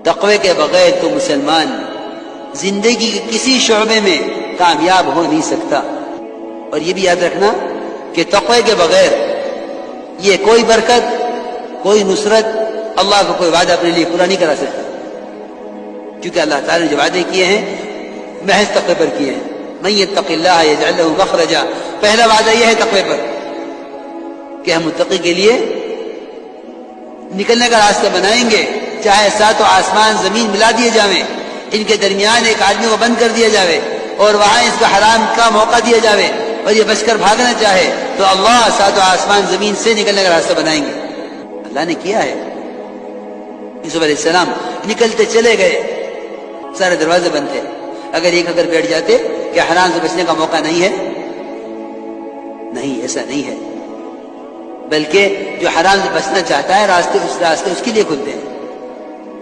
तक़वे के बगैर तो मुसलमान जिंदगी के किसी शोबे में कामयाब हो नहीं सकता। और ये भी याद रखना कि तक़वे के बगैर ये कोई बरकत, कोई नुसरत, अल्लाह का कोई वादा अपने लिए पूरा नहीं करा सकता, क्योंकि अल्लाह ताला ने जो वादे किए हैं महज तक़वे पर किए हैं। मन यत्तक़िल्लाह यजअल लहू मख़रजा, पहला वादा यह है तक़वे पर कि हम मुत्तक़ी के लिए निकलने का रास्ता बनाएंगे, चाहे सातों आसमान जमीन मिला दिए जावे, इनके दरमियान एक आदमी को बंद कर दिया जावे और वहां इसका हराम का मौका दिया जावे और ये बचकर भागना चाहे तो अल्लाह सातों आसमान जमीन से निकलने का रास्ता बनाएंगे। अल्लाह ने किया है। यूसुफ अलैहिस्सलाम निकलते चले गए, सारे दरवाजे बंद थे। अगर बैठ जाते कि हराम से बचने का मौका नहीं है, नहीं, ऐसा नहीं है, बल्कि जो हराम से बचना चाहता है रास्ते उसके लिए खुलते हैं।